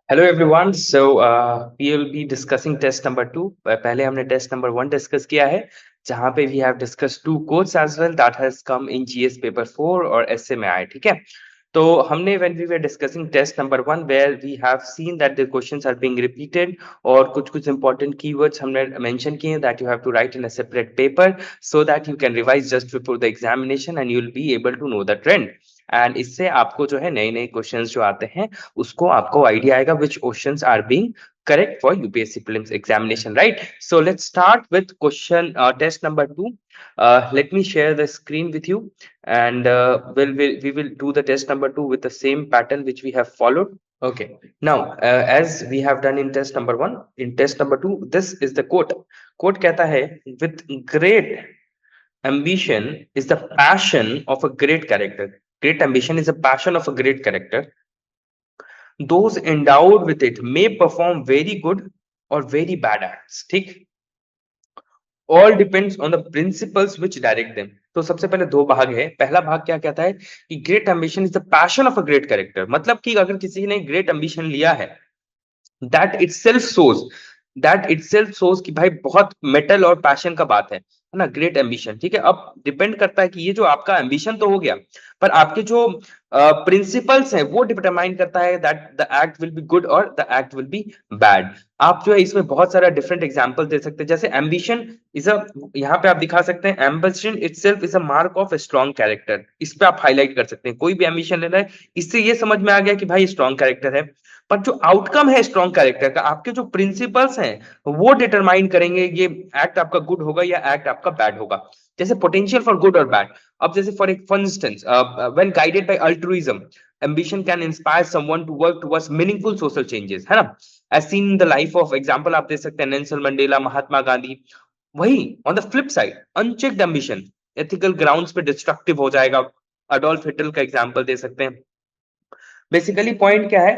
Hello everyone we will be discussing test number 2। पहले हमने test number 1 discuss किया है, जहां पे we have discuss two codes as well that has come in GS paper 4 और SA में आए। ठीक है, तो हमने when we were discussing test number 1 where we have seen that the questions are being repeated, और कुछ कुछ इंपॉर्टेंट कीवर्ड्स हमने मेंशन किए that you have to write in a separate paper so that you can revise just before the examination and you will be able to know the trend. And इससे आपको जो है नए नए questions जो आते हैं उसको आपको आइडिया आएगा which questions are being correct for UPSC prelims examination, right? So let's start with question test number 2. Let me share the screen with you, and we will do the test number 2 with the same pattern which we have followed. Okay, now as we have done in test number 1, in test number 2 this is the quote कहता है with great ambition is the passion of a great character. Great ambition is a passion of a great character. Those endowed with it may perform very good or very bad acts. ठीक, all depends on the principles which direct them. तो सबसे पहले दो भाग है। पहला भाग क्या कहता है कि great ambition is the passion of a great character, मतलब कि अगर किसी ने ग्रेट एम्बिशन लिया है, दैट इटसेल्फ सोज कि भाई बहुत मेटल और पैशन का बात है ना, ग्रेट एम्बिशन। ठीक है, अब डिपेंड करता है कि ये जो आपका एम्बिशन तो हो गया, पर आपके जो प्रिंसिपल्स हैं वो डिटरमाइन करता है that the act will be good और the act will be bad. आप जो है इसमें बहुत सारा डिफरेंट एग्जांपल दे सकते हैं, जैसे एम्बिशन इज अ, यहाँ पे आप दिखा सकते हैं ambition itself is a mark of a strong character. इस पे आप हाईलाइट कर सकते हैं, कोई भी एम्बिशन लेना है इससे ये समझ में आ गया कि भाई स्ट्रॉन्ग कैरेक्टर है। पर जो आउटकम है स्ट्रॉन्ग कैरेक्टर का, आपके जो प्रिंसिपल्स हैं वो डिटरमाइन करेंगे ये एक्ट आपका गुड होगा या एक्ट आपका बैड होगा। जैसे पोटेंशियल फॉर गुड और बैड, अब जैसे for instance when guided by altruism, ambition can inspire someone to work towards meaningful social changes, है ना, as seen in the life of example आप दे सकते हैं नेल्सन मंडेला, महात्मा गांधी। वही on the flip side unchecked ambition ethical grounds पे destructive हो जाएगा। Adolf Hitler का एग्जांपल दे सकते हैं। बेसिकली पॉइंट क्या है,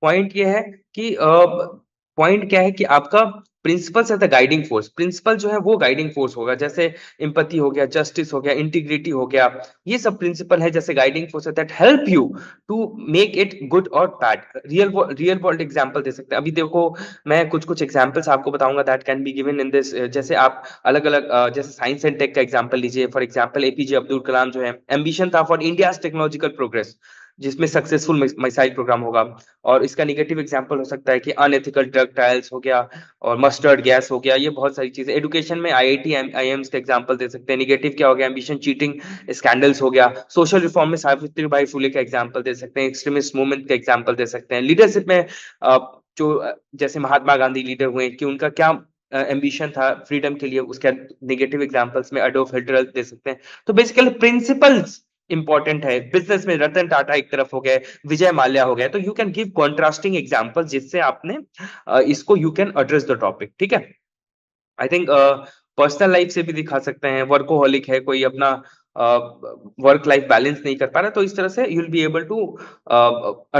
पॉइंट ये है कि पॉइंट क्या है कि आपका प्रिंसिपल्स है द गाइडिंग फोर्स। प्रिंसिपल जो है वो गाइडिंग फोर्स होगा, जैसे एम्पैथी हो गया, जस्टिस हो गया, इंटीग्रिटी हो गया, ये सब प्रिंसिपल है जैसे गाइडिंग फोर्स है that help you to make it good और बैड। रियल वर्ल्ड एग्जांपल दे सकते हैं। अभी देखो मैं कुछ कुछ एग्जांपल्स आपको बताऊंगा that can be given in this. जैसे आप अलग अलग जैसे साइंस एंड टेक का एग्जांपल लीजिए। For example APJ Abdul Kalam जो है, एम्बिशन था फॉर इंडिया टेक्नोलॉजिकल प्रोग्रेस, जिसमें सक्सेसफुल मिसाइल प्रोग्राम होगा। और इसका निगेटिव एग्जांपल हो सकता है कि अनएथिकल ड्रग ट्रायल्स हो गया और मस्टर्ड गैस हो गया, ये बहुत सारी चीजें। एजुकेशन में आईआईटी आईएम्स का एग्जांपल दे सकते हैं। निगेटिव क्या हो गया, एम्बिशन चीटिंग स्कैंडल्स हो गया। सोशल रिफॉर्म में सावित्री बाई फुले का एग्जांपल दे सकते हैं। एक्सट्रीमिस्ट मूवमेंट का एग्जांपल दे सकते हैं। लीडरशिप में जैसे महात्मा गांधी लीडर हुए कि उनका क्या एम्बिशन था फ्रीडम के लिए, उसके निगेटिव एग्जांपल्स में एडोल्फ हिटलर दे सकते हैं। तो बेसिकली प्रिंसिपल्स इंपॉर्टेंट है। बिजनेस में रतन टाटा एक तरफ हो गए, विजय माल्या हो गए, तो you can give contrasting examples जिससे आपने इसको you can address the topic. ठीक है, आई थिंक पर्सनल लाइफ से भी दिखा सकते हैं। वर्कोहॉलिक है कोई, अपना वर्क लाइफ बैलेंस नहीं कर पा रहा, तो इस तरह से you will be able to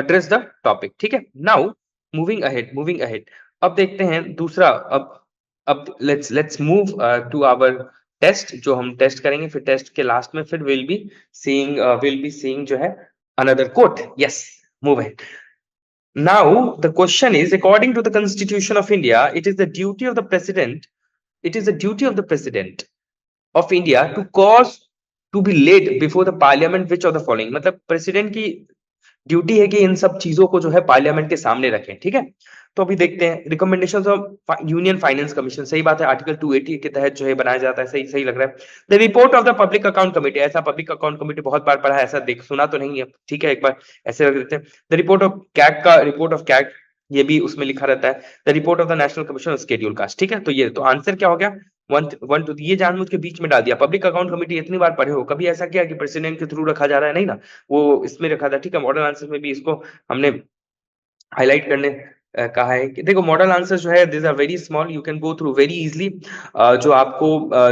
address the topic. ठीक है, नाउ मूविंग अहेड। अब देखते हैं दूसरा। अब let's move to our test, जो हम टेस्ट करेंगे। फिर टेस्ट के लास्ट में फिर विल बी सीइंग जो है another quote. Yes, move ahead. Now the question is, according to the Constitution of India, it is the duty of the President of India to cause to be laid before the Parliament which of the following, मतलब president की duty है कि इन सब चीजों को जो है parliament के सामने रखें। ठीक है, तो अभी देखते हैं recommendations of union finance commission. सही बात है, आर्टिकल 280 के तहत जो है बनाया जाता है। सही सही लग रहा है। The report of the public account committee, ऐसा पब्लिक अकाउंट कमेटी बहुत बार पढ़ा है, ऐसा देख सुना तो नहीं है। ठीक है, एक बार ऐसे रख देते हैं। द रिपोर्ट ऑफ कैग का, रिपोर्ट ऑफ कैग ये भी उसमें लिखा रहता है। The report of the national commission of schedule caste. ठीक है, तो ये तो आंसर क्या हो गया, वन टू। ये जानबूझ के बीच में डाल दिया। पब्लिक अकाउंट कमेटी इतनी बार पढ़े हो, कभी ऐसा किया कि प्रेसिडेंट के थ्रू रखा जा रहा है, नहीं ना, वो इसमें रखा था। ठीक है, मॉडल आंसर में भी इसको हमने हाईलाइट करने कहा है कि देखो मॉडल आंसर जो है this are very small, you can go through very easily. जो आपको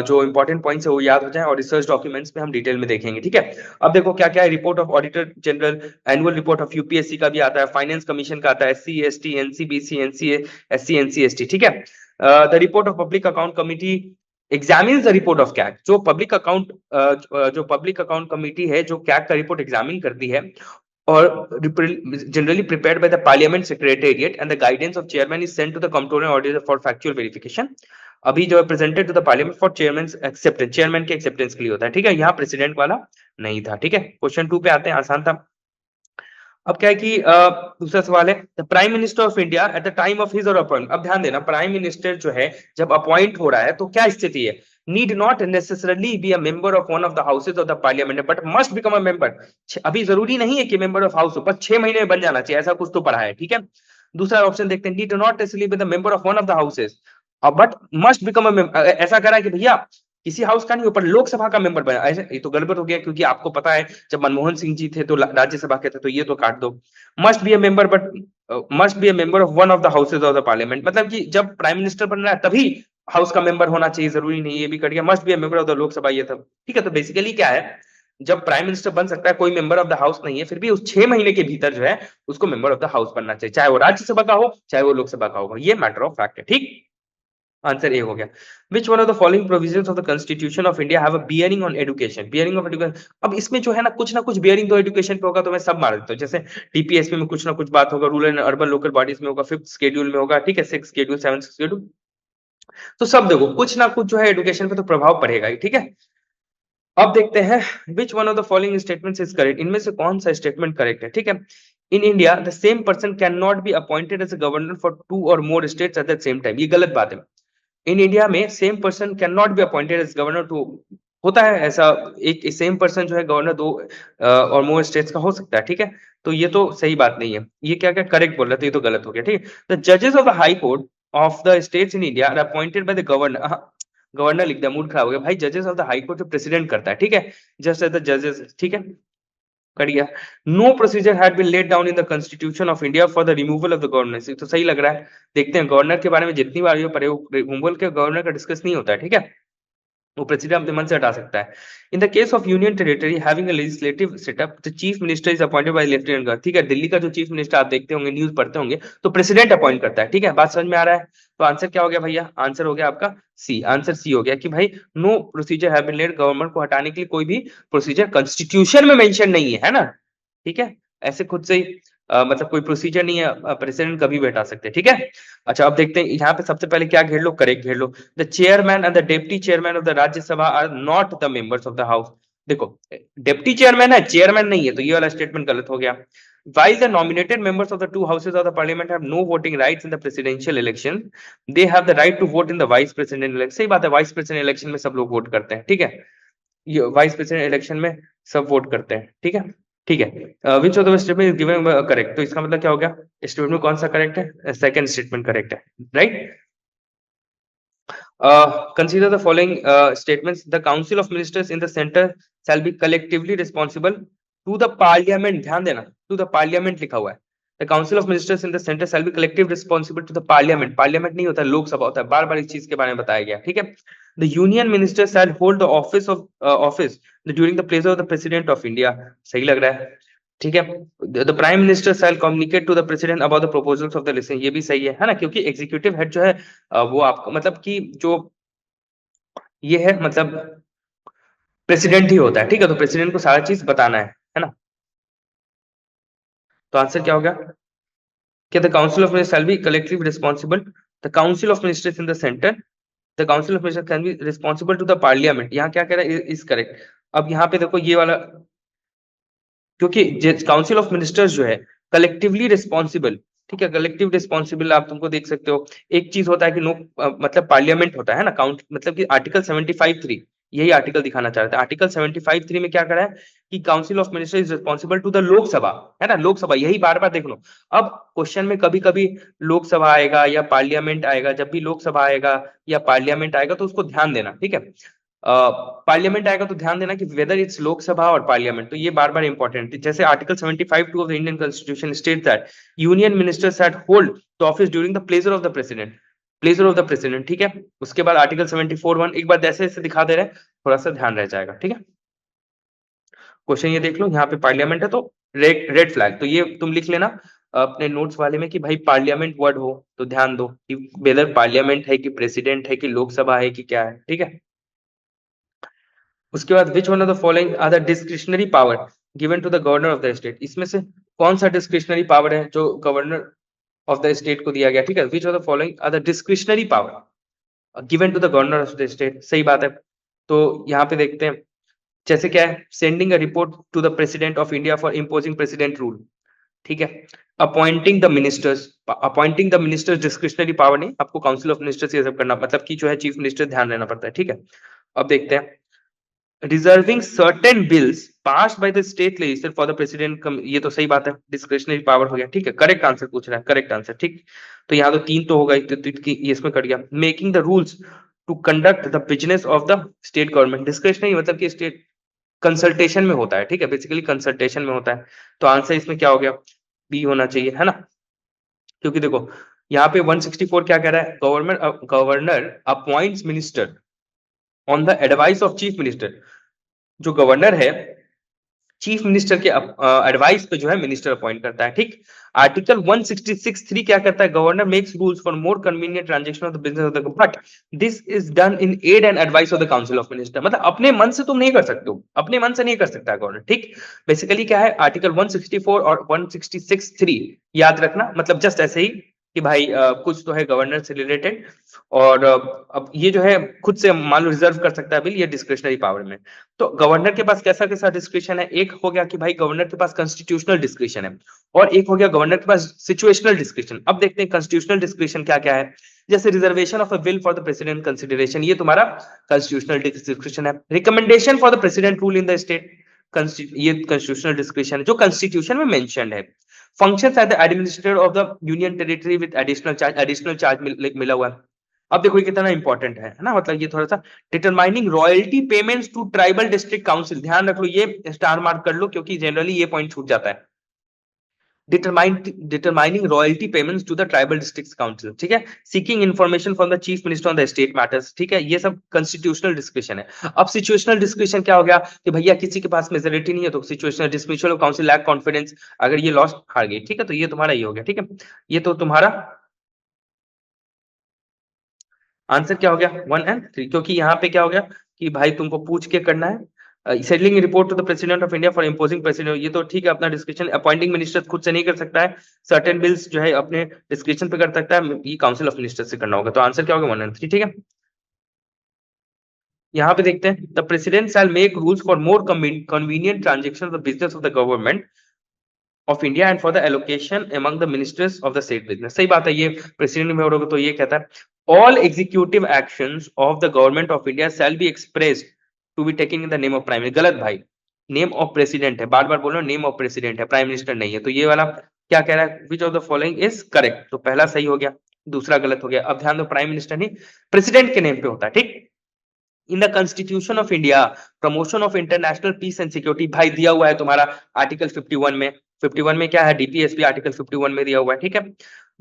जो इंपॉर्टेंट पॉइंट्स है वो याद हो जाए, और रिसर्च डॉक्यूमेंट्स में हम डिटेल में देखेंगे। ठीक है, अब देखो क्या क्या है। Report of auditor general, annual report of UPSC का भी आता है, फाइनेंस कमीशन का आता है, SC ST NCBC NCA SC ancestry. ठीक है, the report of public account committee examine the report of CAG. जो पब्लिक अकाउंट कमिटी है जो कैग का रिपोर्ट एग्जामिन करती है, or generally prepared by the parliament secretariat and the guidance of chairman is sent to the comptroller auditor for factual verification. अभी जो है presented to the parliament for chairman's acceptance, chairman के acceptance के लिए होता है, ठीक है। यहाँ president वाला नहीं था, ठीक है। क्वेश्चन 2 पे आते हैं, आसान था। अब क्या है कि दूसरा सवाल है, the prime minister of India at the time of his और अपॉइंट। अब ध्यान देना, प्राइम मिनिस्टर जो है जब अपॉइंट हो रहा है तो क्या स्थिति है, need not necessarily be a member of one of the houses of the parliament but must become a member. अभी जरूरी नहीं है कि मेंबर ऑफ हाउस हो, पर 6 महीने में बन जाना चाहिए, ऐसा कुछ तो पढ़ा है, ठीक है। दूसरा ऑप्शन देखते हैं, need not necessarily be the member of one of the houses but must become a member. ऐसा करा है कि भैया किसी हाउस का नहीं ऊपर लोकसभा का मेंबर बना, ऐसे ये तो गड़बड़ हो गया, क्योंकि आपको पता है जब मनमोहन सिंह जी थे तो राज्यसभा के थे, तो ये तो काट दो। Must be a member but must be a member of one of the houses of the parliament, मतलब कि जब प्राइम मिनिस्टर बन रहा है तभी हाउस का मेंबर होना चाहिए, जरूरी नहीं, ये भी कट गया। Must be a member of the Lok Sabha, ये था, ठीक है। तो बेसिकली क्या है, जब प्राइम मिनिस्टर बन सकता है, कोई मेंबर ऑफ द हाउस नहीं है, फिर भी उस 6 महीने के भीतर जो है उसको मेंबर ऑफ द हाउस बनना चाहिए, चाहे वो राज्यसभा का हो चाहे वो लोकसभा का होगा, ये मैटर ऑफ फैक्ट है, ठीक। आंसर ए हो गया। विच one of the following provisions of the constitution of India have a bearing on education, bearing of education. अब इसमें जो है ना कुछ बियरिंग तो एजुकेशन पे होगा, तो मैं सब मार देता हूँ। जैसे टीपीएसपी में कुछ ना कुछ बात होगा, rural and urban local bodies में होगा, 5th शेड्यूल में होगा, ठीक है, 6th शेड्यूल, 7th शेड्यूल, तो सब देखो कुछ ना कुछ जो है एजुकेशन पे तो प्रभाव पड़ेगा ही, ठीक है। अब देखते हैं, which one of the following statements is correct, इनमें से कौन सा स्टेटमेंट करेक्ट है, ठीक है। In India the same person can not be appointed as a governor for 2 और more states at the same time, ये गलत बात है। इन इंडिया में same person can not be appointed as governor two, होता है ऐसा, एक सेम पर्सन जो है गवर्नर 2 और मोर स्टेट्स का हो सकता है, ठीक है। तो ये तो सही बात नहीं है, ये क्या क्या करेक्ट बोल रहा है, तो ये तो गलत हो गया, ठीक है। द जजेस of the high court of the states in India are appointed by the governor, governor लिख दिया, मूड खराब हो गया भाई। जजेस ऑफ द हाई कोर्ट जो प्रेसिडेंट करता है, ठीक है, जस्ट एज द जजेस, ठीक है, कर गया। No procedure had been laid down in the constitution of India for the removal of the governor, तो सही लग रहा है। देखते हैं गवर्नर के बारे में जितनी बार ये पढ़े, रिमूवल के गवर्नर का डिस्कस नहीं होता है, ठीक है, वो प्रेसिडेंट अपने मन से हटा सकता है। In the case of union territory having a legislative setup the chief minister is appointed by lieutenant governor, ठीक है। दिल्ली का जो चीफ मिनिस्टर आप देखते होंगे, न्यूज पढ़ते होंगे, तो प्रेसिडेंट अपॉइंट करता है, ठीक है। बात समझ में आ रहा है। तो आंसर क्या हो गया भैया, आंसर हो गया आपका सी, आंसर सी हो गया कि भाई no procedure have been laid, government को हटाने के लिए कोई भी प्रोसीजर कॉन्स्टिट्यूशन में मेंशन नहीं है ना, ठीक है। ऐसे खुद से ही मतलब कोई प्रोसीजर नहीं है, प्रेसिडेंट कभी भी हटा सकते हैं, ठीक है। अच्छा अब देखते हैं यहाँ पे सबसे पहले क्या घेर लो, करेक्ट घेर लो। The chairman and the deputy chairman of the Rajya Sabha are not the members of the house. देखो डिप्टी चेयरमैन है, चेयरमैन नहीं है, तो ये वाला स्टेटमेंट गलत हो गया। While the nominated members of the two houses of the parliament have no voting rights in the presidential election, they have the right to vote in the vice president election। सही बात है, vice president election में सब लोग vote करते हैं, ठीक है। ये वाइस प्रेसिडेंट इलेक्शन में सब वोट करते हैं, ठीक है, ठीक है। Which of the statement is given correct, तो इसका मतलब क्या हो गया, स्टेटमेंट में कौन सा करेक्ट है, सेकंड स्टेटमेंट करेक्ट है, right. Consider the following statements. The Council of Ministers in the center shall be collectively responsible to the Parliament। ध्यान देना, to the Parliament लिखा हुआ है। The Council of Ministers in the center shall be collectively responsible to the Parliament। Parliament नहीं होता, लोकसभा होता है, बार बार इस चीज के बारे में बताया गया, ठीक है। The Union Minister shall hold the office during the pleasure of the President of India। सही लग रहा है, ठीक है। The prime minister shall communicate to the president about the proposals of the list, ये भी सही है ना, क्योंकि एग्जीक्यूटिव हेड जो है वो आपको मतलब कि जो ये है मतलब प्रेसिडेंट ही होता है, ठीक है। तो प्रेसिडेंट को सारा चीज बताना है ना। तो आंसर क्या होगा कि the council of ministers shall be collectively responsible, the council of ministers in the centre, the council of ministers can be responsible to the parliament. यहाँ क्या कह रहा है, इज करेक्ट। अब यहाँ पे देखो ये वाला, क्योंकि काउंसिल ऑफ मिनिस्टर्स जो है कलेक्टिवली रिस्पॉन्सिबल, ठीक है, कलेक्टिव रिस्पॉन्सिबल आप तुमको देख सकते हो। एक चीज होता है कि नो मतलब पार्लियामेंट होता है ना, काउंट मतलब कि आर्टिकल 75(3), यही आर्टिकल दिखाना चाह रहे थे। आर्टिकल 75(3) में क्या करा है कि council of minister is responsible to the Lok Sabha, है ना, लोकसभा, यही बार बार देख लो। अब क्वेश्चन में कभी कभी लोकसभा आएगा या पार्लियामेंट आएगा, जब भी लोकसभा आएगा या पार्लियामेंट आएगा तो उसको ध्यान देना, ठीक है। पार्लियामेंट आएगा तो ध्यान देना कि वेदर इट्स लोकसभा और पार्लियामेंट, तो ये बार बार इंपॉर्टेंट है। जैसे article 75(2) of the Indian constitution states that union ministers had hold the office during the pleasure of the president, pleasure of the president, ठीक है। उसके बाद आर्टिकल 74(1), एक बार जैसे जैसे दिखा दे रहे हैं, थोड़ा सा ध्यान रह जाएगा, ठीक है। क्वेश्चन ये देख लो, यहाँ पे पार्लियामेंट है तो रेड फ्लैग, तो ये तुम लिख लेना अपने नोट्स वाले में कि भाई पार्लियामेंट वर्ड हो तो ध्यान दो कि वेदर पार्लियामेंट है कि प्रेसिडेंट है कि लोकसभा है कि क्या है, ठीक है। उसके बाद which one of the following are the discretionary power, given to the governor of the state. इसमें से कौन सा डिस्क्रिशनरी पावर है जो गवर्नर ऑफ द स्टेट को दिया गया, ठीक है। Which of the following are the discretionary power given to the governor of the state, सही बात है। तो यहाँ पे देखते हैं, जैसे क्या है, sending a report to the president of India for imposing president rule, ठीक है। Appointing the ministers discretionary power नहीं, आपको काउंसिल ऑफ मिनिस्टर्स ये सब करना, मतलब कि जो है चीफ मिनिस्टर ध्यान रहना पड़ता है, ठीक है। अब देखते हैं, reserving certain bills passed by the state legislature for the president, ये तो सही बात है, डिस्क्रिशनरी पावर हो गया, ठीक है। करेक्ट आंसर पूछ रहा है, करेक्ट आंसर, ठीक। तो यहाँ तो 3 तो होगा, ये इसमें कट गया। Making the rules to conduct the business of the state government, discretionary मतलब कि स्टेट कंसल्टेशन में होता है, ठीक है, बेसिकली कंसल्टेशन में होता है। तो आंसर इसमें क्या हो गया, बी होना चाहिए, है ना। क्योंकि देखो यहाँ पे 164 क्या कह रहा है, governor appoints minister on the advice of chief minister. जो गवर्नर है चीफ मिनिस्टर के एडवाइस पे जो है मिनिस्टर अपॉइंट करता है, ठीक। आर्टिकल 166(3) क्या कहता है, governor makes rules for more convenient transaction of the business of the, but this is done in aid and advice of the council of minister. मतलब अपने मन से तुम नहीं कर सकते हो, अपने मन से नहीं कर सकता गवर्नर, ठीक। बेसिकली क्या है, आर्टिकल 164 और 166(3) याद रखना, मतलब जस्ट ऐसे ही कि भाई कुछ तो है गवर्नर से रिलेटेड, और अब ये जो है खुद से मान लो रिजर्व कर सकता है बिल, ये डिस्क्रिशनरी पावर में। तो गवर्नर के पास कैसा कैसा डिस्क्रिशन है, एक हो गया कि भाई गवर्नर के पास कॉन्स्टिट्यूशनल डिस्क्रिशन है, और एक हो गया गवर्नर के पास सिचुएशनल डिस्क्रिशन। अब देखते हैं कॉन्स्टिट्यूशनल डिस्क्रिशन क्या क्या है। जैसे reservation of a bill for the president consideration, ये तुम्हारा कॉन्स्टिट्यूशनल डिस्क्रिशन है। Recommendation for the president rule in the state, ये कॉन्स्टिट्यूशनल डिस्क्रिशन है जो कॉन्स्टिट्यूशन में मेंशन्ड है। Functions at the administrator of the union territory with additional charge मिला हुआ है। अब देखो ये कितना इंपॉर्टेंट है ना, मतलब ये थोड़ा सा, determining royalty payments to tribal district council, ध्यान रख लो, ये स्टार मार्क कर लो क्योंकि जनरली ये पॉइंट छूट जाता है। Determining royalty payments to the tribal district council, ठीक है। Seeking information from the chief minister on the state matters, ठीक है। ये सब कॉन्स्टिट्यूशनल डिस्क्रिशन है। अब सिचुएशनल डिस्क्रिशन क्या हो गया कि भैया किसी के पास मेजोरिटी नहीं है तो situational dismissal of council lack confidence, अगर ये लॉस्ट हार गई, ठीक है, तो ये तुम्हारा ये हो गया, ठीक है। ये तो तुम्हारा आंसर क्या हो गया, 1 एंड 3, क्योंकि यहाँ पे क्या हो गया कि भाई तुमको पूछ के करना है। Settling report to the president of India for imposing president, ये तो ठीक है, अपना डिस्क्रिप्शन। अपॉइंटिंग मिनिस्टर खुद से नहीं कर सकता है, सर्टेन बिल्स जो है अपने डिस्क्रिप्शन पे कर सकता है, ये काउंसिल ऑफ मिनिस्टर से करना होगा। तो आंसर क्या होगा, 1 एंड 3, ठीक है। यहाँ पे देखते हैं, the president shell make rules for more convenient transaction of the business of the government of India and for the allocation among the ministers of the estate business, सही बात है। ये प्रेसिडेंट में होगा तो ये कहता है all executive actions of the government of India shall be expressed to be taking in the name of prime minister. गलत भाई, नेम ऑफ प्रेसिडेंट है, बार बार बोलो, नेम ऑफ प्रेसिडेंट है, प्राइम मिनिस्टर नहीं है। तो ये वाला क्या कह रहा है, which of the following is correct, तो पहला सही हो गया, दूसरा गलत हो गया। अब ध्यान दो, प्राइम मिनिस्टर नहीं, प्रेसिडेंट के नेम पे होता है, ठीक। In the constitution of India promotion of international peace and security, भाई दिया हुआ है तुम्हारा आर्टिकल 51 में। 51 में क्या है, डीपीएसपी आर्टिकल 51 में दिया हुआ है, ठीक है।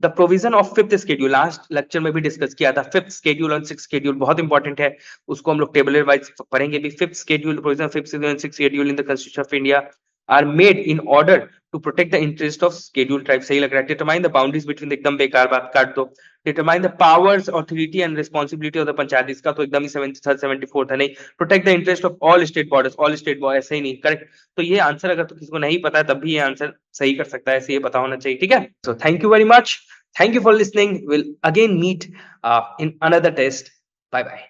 The provision of fifth schedule, last lecture में भी डिस्कस किया था, फिफ्थ शेड्यूल और सिक्स शेड्यूल बहुत इंपॉर्टेंट है, उसको हम लोग टेबल वाइज पढ़ेंगे भी। Fifth schedule, provision of fifth schedule and six schedule in the constitution of India are made in order to protect the interest of schedule tribe, सही लग रहा है। डिटरमाइन द बाउंड्रीज बिटवीन, एकदम बेकार बात, काट दो। Determine the powers authority and responsibility of the panchayat, इसका तो एकदम ही 74 था, नहीं। Protect the interest of all state borders, all state border, ऐसे ही नहीं, करेक्ट। तो ये आंसर अगर तो किसी को नहीं पता है तब भी ये आंसर सही कर सकता है, ऐसे ये पता होना चाहिए, ठीक है। So thank you very much, thank you for listening, will again meet in another test, bye bye.